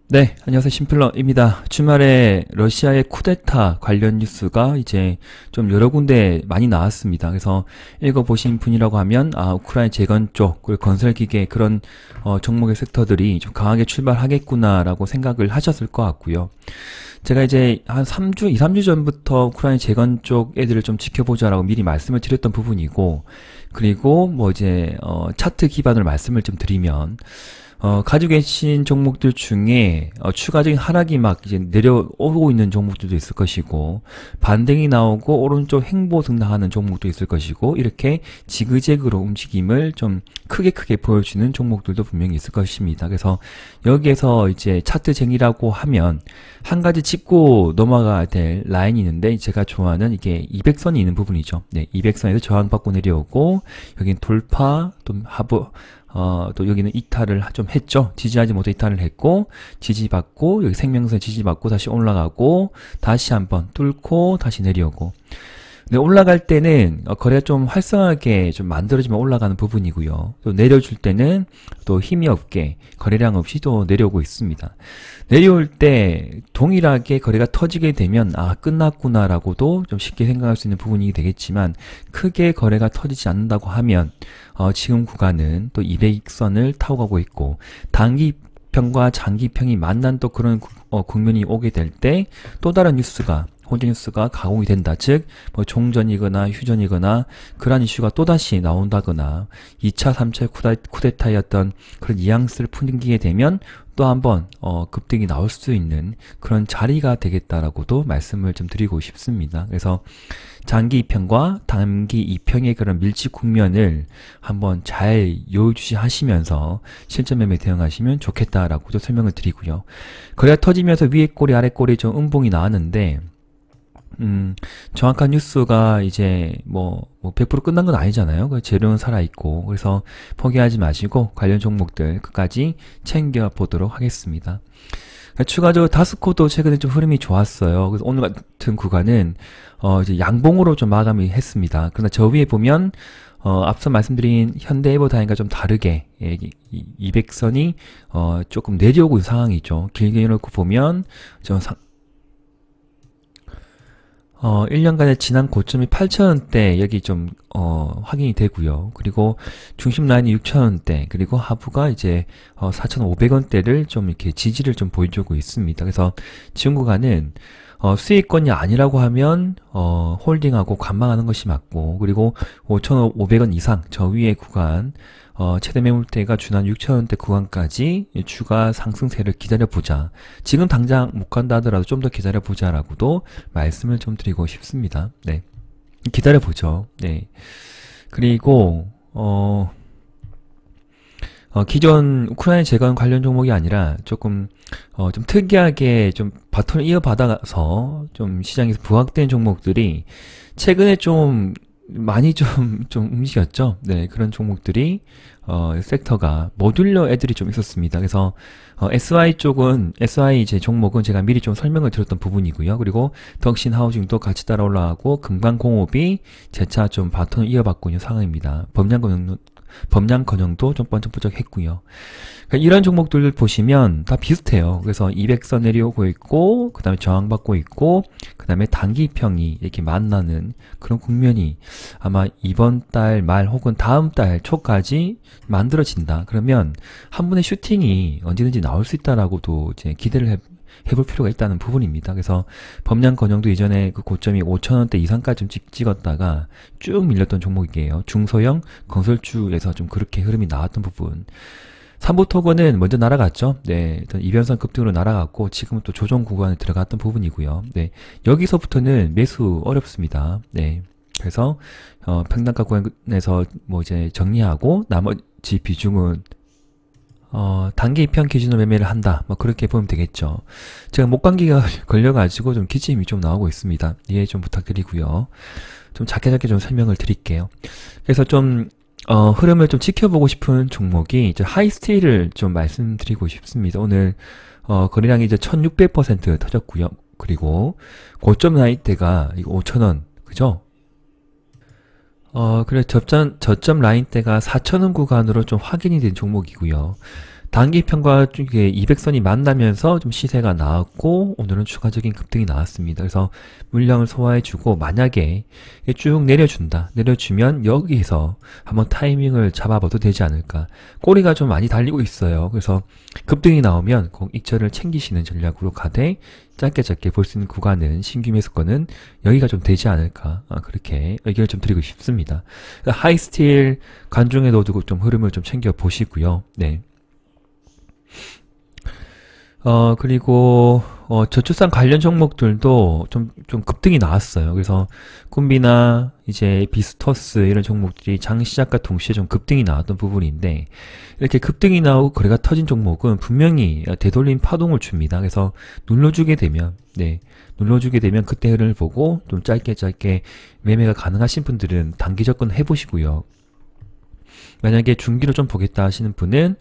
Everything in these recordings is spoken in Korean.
네, 안녕하세요. 심플러입니다. 주말에 러시아의 쿠데타 관련 뉴스가 이제 좀 여러 군데 많이 나왔습니다. 그래서 읽어보신 분이라고 하면, 우크라이나 재건 쪽, 그리고 건설기계 그런, 종목의 섹터들이 좀 강하게 출발하겠구나라고 생각을 하셨을 것 같고요. 제가 이제 한 3주, 2, 3주 전부터 우크라이나 재건 쪽 애들을 좀 지켜보자라고 미리 말씀을 드렸던 부분이고, 그리고 뭐 이제, 차트 기반으로 말씀을 좀 드리면, 가지고 계신 종목들 중에 추가적인 하락이 막 이제 내려오고 있는 종목들도 있을 것이고, 반등이 나오고 오른쪽 횡보 등락하는 종목도 있을 것이고, 이렇게 지그재그로 움직임을 좀 크게 보여주는 종목들도 분명히 있을 것입니다. 그래서 여기에서 이제 차트쟁이라고 하면 한 가지 짚고 넘어가야 될 라인이 있는데, 제가 좋아하는 이게 200선이 있는 부분이죠. 네, 200선에서 저항받고 내려오고, 여긴 돌파, 또 하부, 또 여기는 이탈을 좀 했죠. 지지하지 못해 이탈을 했고, 지지받고, 여기 생명선 지지받고 다시 올라가고, 다시 한번 뚫고 다시 내려오고. 근데 올라갈 때는 거래가 좀 활성하게 좀 만들어지면 올라가는 부분이고요. 또 내려줄 때는 또 힘이 없게 거래량 없이 또 내려오고 있습니다. 내려올 때 동일하게 거래가 터지게 되면 끝났구나라고도 좀 쉽게 생각할 수 있는 부분이 되겠지만, 크게 거래가 터지지 않는다고 하면 지금 구간은 또 200선을 타고 가고 있고, 단기평과 장기평이 만난 또 그런 국면이 오게 될 때 또 다른 뉴스가, 호재 뉴스가 가공이 된다. 즉, 뭐 종전이거나 휴전이거나 그러한 이슈가 또다시 나온다거나 2차, 3차 쿠데타였던 그런 뉘앙스를 풍기게 되면 또 한번 급등이 나올 수 있는 그런 자리가 되겠다라고도 말씀을 좀 드리고 싶습니다. 그래서 장기 2평과 단기 2평의 그런 밀집 국면을 한번 잘 요주시하시면서 실전 매매 대응하시면 좋겠다라고도 설명을 드리고요. 거래가 터지면서 위에 꼬리 아래 꼬리 좀 음봉이 나왔는데, 정확한 뉴스가 이제 뭐 100% 끝난 건 아니잖아요. 그 재료는 살아있고, 그래서 포기하지 마시고 관련 종목들 끝까지 챙겨보도록 하겠습니다. 추가적으로 다스코도 최근에 좀 흐름이 좋았어요. 그래서 오늘 같은 구간은 이제 양봉으로 좀 마감이 했습니다. 그러나 저 위에 보면 앞서 말씀드린 현대에버다인과 좀 다르게 200선이 조금 내려오고 있는 상황이죠. 길게 놓고 보면 좀 1년간의 지난 고점이 8,000원대 여기 좀 확인이 되고요. 그리고 중심 라인이 6,000원대, 그리고 하부가 이제 4,500원대를 좀 이렇게 지지를 좀 보여주고 있습니다. 그래서 지금 구간은 수익권이 아니라고 하면 홀딩하고 관망하는 것이 맞고, 그리고 5,500원 이상 저 위의 구간, 최대 매물대가 준한 6,000원대 구간까지 추가 상승세를 기다려보자. 지금 당장 못 간다 하더라도 좀 더 기다려보자 라고도 말씀을 좀 드리고 싶습니다. 네, 기다려보죠. 네. 그리고 기존 우크라이나 재건 관련 종목이 아니라 조금 좀 특이하게 좀 바톤을 이어받아서 좀 시장에서 부각된 종목들이 최근에 좀 많이 좀 움직였죠. 네, 그런 종목들이 섹터가 모듈러 애들이 좀 있었습니다. 그래서 SY 쪽은, SY 제 종목은 제가 미리 좀 설명을 드렸던 부분이고요. 그리고 덕신 하우징도 같이 따라 올라가고, 금강공업이 재차 좀 바톤을 이어받고 있는 상황입니다. 범량건영도 좀 번쩍번쩍 했고요. 그러니까 이런 종목들 보시면 다 비슷해요. 그래서 200선 내려오고 있고, 그 다음에 저항받고 있고, 그 다음에 단기평이 이렇게 만나는 그런 국면이 아마 이번 달 말 혹은 다음 달 초까지 만들어진다. 그러면 한 번의 슈팅이 언제든지 나올 수 있다라고도 이제 기대를 해볼 필요가 있다는 부분입니다. 그래서 범량건영도 이전에 그 고점이 5,000원대 이상까지 좀 찍었다가 쭉 밀렸던 종목이에요. 중소형 건설주에서 좀 그렇게 흐름이 나왔던 부분. 삼부토건은 먼저 날아갔죠. 네, 이변선 급등으로 날아갔고, 지금은 또 조정 구간에 들어갔던 부분이고요. 네, 여기서부터는 매수 어렵습니다. 네, 그래서 평단가 구간에서 뭐 이제 정리하고 나머지 비중은 단기 2평 기준으로 매매를 한다. 뭐 그렇게 보면 되겠죠. 제가 목감기가 걸려가지고 좀 기침이 좀 나오고 있습니다. 이해 좀 부탁드리고요. 좀 작게 좀 설명을 드릴게요. 그래서 좀 흐름을 좀 지켜보고 싶은 종목이 이제 하이스테이를 좀 말씀드리고 싶습니다. 오늘 거래량이 이제 1600% 터졌고요. 그리고 고점 라인대가 5,000원, 그죠? 그래 저점 라인대가 4,000원 구간으로 좀 확인이 된 종목이고요. 단기평과 200선이 만나면서 좀 시세가 나왔고 오늘은 추가적인 급등이 나왔습니다. 그래서 물량을 소화해주고 만약에 쭉 내려준다. 내려주면 여기에서 한번 타이밍을 잡아봐도 되지 않을까. 꼬리가 좀 많이 달리고 있어요. 그래서 급등이 나오면 꼭 익절을 챙기시는 전략으로 가되 짧게 볼 수 있는 구간은 신규 매수권은 여기가 좀 되지 않을까. 그렇게 의견을 좀 드리고 싶습니다. 하이스틸 관중에도 두고 좀 흐름을 좀 챙겨 보시고요. 네. 그리고, 저출산 관련 종목들도 좀 급등이 나왔어요. 그래서, 꿈비나, 이제, 비스토스, 이런 종목들이 장 시작과 동시에 좀 급등이 나왔던 부분인데, 이렇게 급등이 나오고 거래가 터진 종목은 분명히 되돌림 파동을 줍니다. 그래서, 눌러주게 되면, 네, 눌러주게 되면 그때 흐름을 보고, 좀 짧게 매매가 가능하신 분들은 단기 접근 해보시고요. 만약에 중기로 좀 보겠다 하시는 분은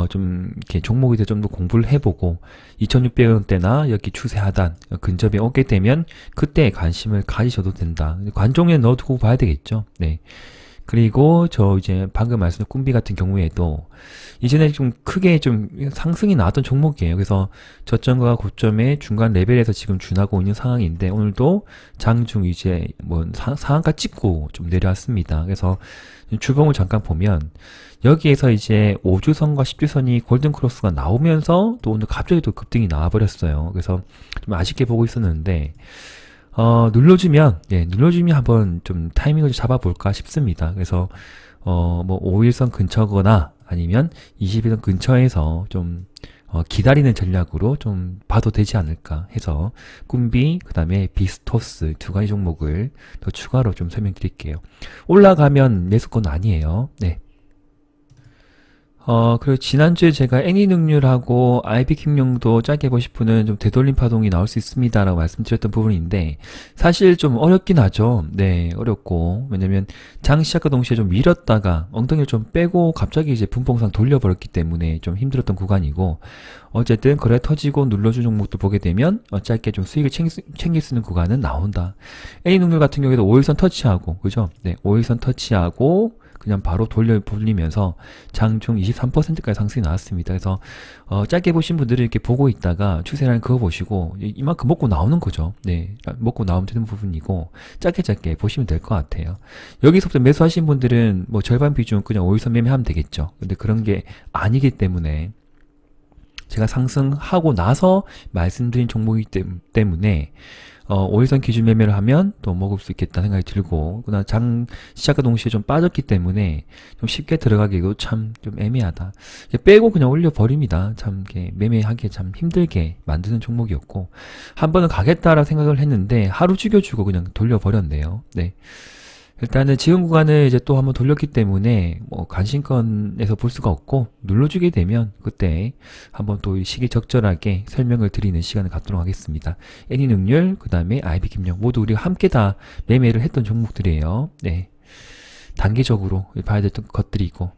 좀 이렇게 종목에 대해 좀 더 공부를 해보고 2,600원대나 여기 추세 하단 근접에 오게 되면 그때 관심을 가지셔도 된다. 관종에 넣어두고 봐야 되겠죠. 네. 그리고 저 이제 방금 말씀드린 꿈비 같은 경우에도 이전에 좀 크게 좀 상승이 나왔던 종목이에요. 그래서 저점과 고점의 중간 레벨에서 지금 준하고 있는 상황인데 오늘도 장중 이제 뭐 상한가 찍고 좀 내려왔습니다. 그래서 주봉을 잠깐 보면 여기에서 이제 5주선과 10주선이 골든크로스가 나오면서 또 오늘 갑자기 또 급등이 나와버렸어요. 그래서 좀 아쉽게 보고 있었는데 눌러주면 한번 좀 타이밍을 잡아볼까 싶습니다. 그래서, 뭐, 5일선 근처거나 아니면 20일선 근처에서 좀, 기다리는 전략으로 좀 봐도 되지 않을까 해서, 꿈비, 그 다음에 비스토스 두 가지 종목을 더 추가로 좀 설명드릴게요. 올라가면 매수권 아니에요. 네. 그리고 지난주에 제가 애니능률하고 IB킴용도 짧게 보실 분은 좀 되돌림 파동이 나올 수 있습니다 라고 말씀드렸던 부분인데 사실 좀 어렵긴 하죠. 네, 어렵고 왜냐면 장 시작과 동시에 좀 밀었다가 엉덩이를 좀 빼고 갑자기 이제 분봉상 돌려버렸기 때문에 좀 힘들었던 구간이고 어쨌든 거래 터지고 눌러준 종목도 보게 되면 짧게 좀 수익을 챙길 수 있는 구간은 나온다. 애니능률 같은 경우에도 5일선 터치하고 그죠? 네, 5일선 터치하고 그냥 바로 돌리면서 장중 23%까지 상승이 나왔습니다. 그래서 짧게 보신 분들은 이렇게 보고 있다가 추세라인 그거 보시고 이만큼 먹고 나오는 거죠. 네, 먹고 나오면 되는 부분이고 짧게 보시면 될 것 같아요. 여기서부터 매수하신 분들은 뭐 절반 비중 그냥 5일선 매매하면 되겠죠. 근데 그런 게 아니기 때문에 제가 상승하고 나서 말씀드린 종목이기 때문에 5일선 기준 매매를 하면 또 먹을 수 있겠다 생각이 들고 그러나 장 시작과 동시에 좀 빠졌기 때문에 좀 쉽게 들어가기도 참 좀 애매하다. 빼고 그냥 올려버립니다. 참 매매하기 참 힘들게 만드는 종목이었고 한 번은 가겠다라 생각을 했는데 하루 죽여주고 그냥 돌려버렸네요. 네. 일단은 지금 구간을 이제 또 한번 돌렸기 때문에 뭐 관심권에서 볼 수가 없고 눌러주게 되면 그때 한번 또 시기적절하게 설명을 드리는 시간을 갖도록 하겠습니다. 애니능률 그 다음에 IB킴용 모두 우리가 함께 다 매매를 했던 종목들이에요. 네, 단기적으로 봐야 될 것들이고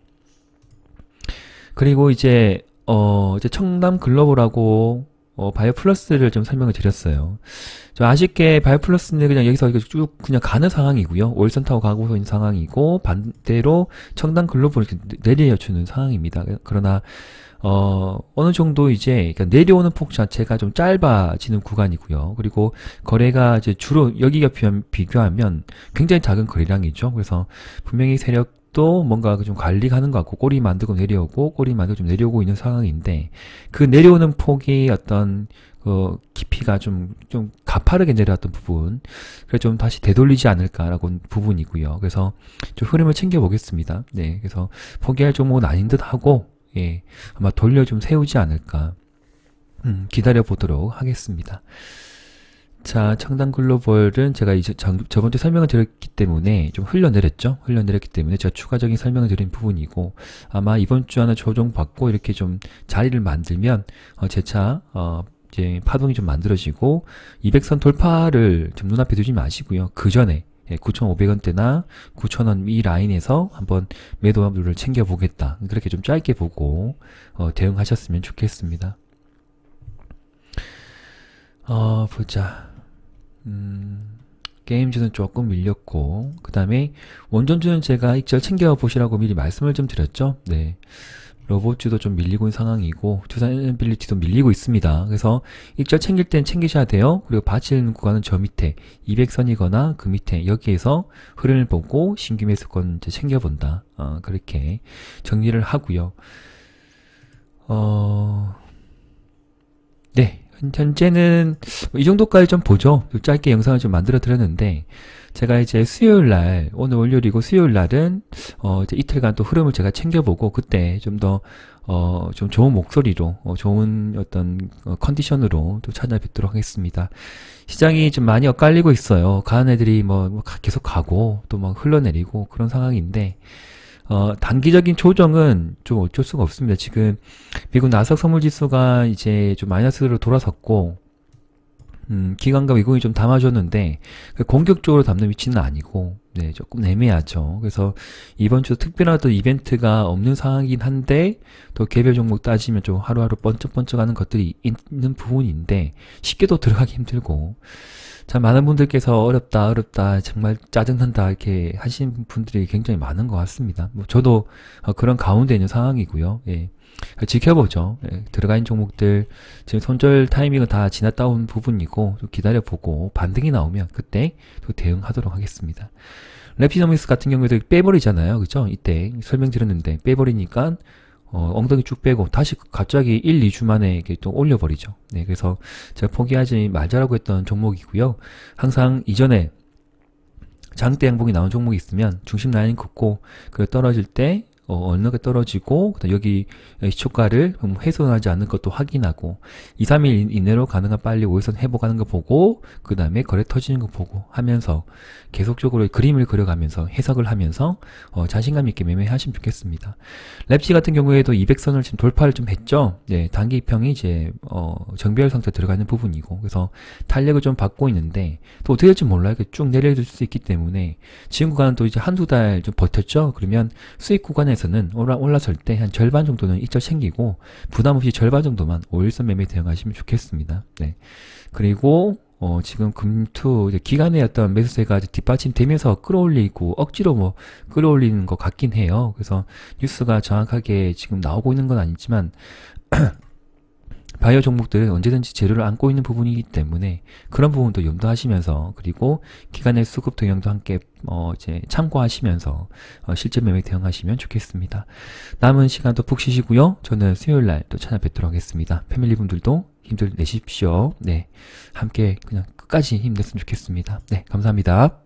그리고 이제 청담 글로벌하고 바이오플러스를 좀 설명을 드렸어요. 좀 아쉽게 바이오플러스는 그냥 여기서 쭉 그냥 가는 상황이고요. 5일선 타고 가고 있는 상황이고 반대로 청담 글로벌을 내려주는 상황입니다. 그러나 어느 정도 이제 그러니까 내려오는 폭 자체가 좀 짧아지는 구간이고요. 그리고 거래가 이제 주로 여기가 비교하면 굉장히 작은 거래량이죠. 그래서 분명히 세력도 뭔가 좀 관리하는 것 같고 꼬리 만들고 내려오고 꼬리 만들고 좀 내려오고 있는 상황인데 그 내려오는 폭이 어떤 깊이가 좀 가파르게 내려왔던 부분 그래서 좀 다시 되돌리지 않을까라고 부분이고요. 그래서 좀 흐름을 챙겨보겠습니다. 네, 그래서 포기할 종목은 아닌 듯 하고 예, 아마 돌려 좀 세우지 않을까 기다려보도록 하겠습니다. 자, 청담 글로벌은 제가 이제 저번주에 설명을 드렸기 때문에 좀 흘려내렸죠. 흘려내렸기 때문에 제가 추가적인 설명을 드린 부분이고 아마 이번 주 하나 조정받고 이렇게 좀 자리를 만들면 재차 이제 파동이 좀 만들어지고 200선 돌파를 좀 눈앞에 두지 마시고요. 그 전에 9,500원대나 9,000원 이 라인에서 한번 매도를 챙겨보겠다. 그렇게 좀 짧게 보고 대응하셨으면 좋겠습니다. 보자. 게임주는 조금 밀렸고 그 다음에 원전주는 제가 익절 챙겨보시라고 미리 말씀을 좀 드렸죠. 네. 로봇주도 좀 밀리고 있는 상황이고 투자 에너빌리티도 밀리고 있습니다. 그래서 일절 챙길 땐 챙기셔야 돼요. 그리고 받치는 구간은 저 밑에 200선이거나 그 밑에 여기에서 흐름을 보고 신규 매수권 이제 챙겨본다. 그렇게 정리를 하고요. 네. 현재는 이 정도까지 좀 보죠. 짧게 영상을 좀 만들어 드렸는데, 제가 이제 수요일 날, 오늘 월요일이고 수요일 날은, 이제 이틀간 또 흐름을 제가 챙겨보고, 그때 좀 더, 좀 좋은 목소리로, 좋은 어떤, 컨디션으로 또 찾아뵙도록 하겠습니다. 시장이 좀 많이 엇갈리고 있어요. 가는 애들이 뭐 계속 가고, 또 막 흘러내리고, 그런 상황인데, 단기적인 조정은 좀 어쩔 수가 없습니다. 지금 미국 나스닥 선물지수가 이제 좀 마이너스로 돌아섰고, 기관과 미국이 좀 담아줬는데 공격적으로 담는 위치는 아니고, 네, 조금 애매하죠. 그래서 이번 주도 특별한 또 이벤트가 없는 상황이긴 한데, 또 개별 종목 따지면 좀 하루하루 번쩍번쩍하는 것들이 있는 부분인데 쉽게 또 들어가기 힘들고, 참 많은 분들께서 어렵다 정말 짜증난다 이렇게 하시는 분들이 굉장히 많은 것 같습니다. 뭐 저도 그런 가운데 있는 상황이고요. 예. 지켜보죠. 예. 들어가 있는 종목들 지금 손절 타이밍은 다 지났다 온 부분이고 좀 기다려보고 반등이 나오면 그때 또 대응하도록 하겠습니다. 랩티노믹스 같은 경우에도 빼버리잖아요. 그죠? 이때 설명드렸는데 빼버리니까 엉덩이 쭉 빼고 다시 갑자기 1, 2주 만에 이렇게 또 올려버리죠. 네, 그래서 제가 포기하지 말자라고 했던 종목이고요. 항상 이전에 장대 양봉이 나온 종목이 있으면 중심 라인 긋고 그 떨어질 때 어느 게 떨어지고 그다음 여기 시초가를 훼손하지 않는 것도 확인하고 2, 3일 이내로 가능한 빨리 5일선 회복하는 거 보고 그 다음에 거래 터지는 거 보고 하면서 계속적으로 그림을 그려가면서 해석을 하면서 자신감 있게 매매하시면 좋겠습니다. 랩지 같은 경우에도 200선을 지금 돌파를 좀 했죠. 네, 단기 입형이 이제 정배열 상태 들어가 있는 부분이고 그래서 탄력을 좀 받고 있는데 또 어떻게 될지 몰라요. 쭉 내려줄 수 있기 때문에 지금 구간은 또 이제 한두 달 좀 버텼죠. 그러면 수익 구간에서는 올라설 때 한 절반 정도는 익절 챙기고 부담 없이 절반 정도만 5일선 매매 대응하시면 좋겠습니다. 네. 그리고 지금 금투 이제 기간의 어떤 매수세가 뒷받침되면서 끌어올리고 억지로 뭐 끌어올리는 것 같긴 해요. 그래서 뉴스가 정확하게 지금 나오고 있는 건 아니지만 바이오 종목들은 언제든지 재료를 안고 있는 부분이기 때문에 그런 부분도 염두하시면서 그리고 기간의 수급 동향도 함께 이제 참고하시면서 실제 매매 대응하시면 좋겠습니다. 남은 시간도 푹 쉬시고요. 저는 수요일 날 또 찾아뵙도록 하겠습니다. 패밀리분들도 힘들 내십시오. 네, 함께 그냥 끝까지 힘냈으면 좋겠습니다. 네, 감사합니다.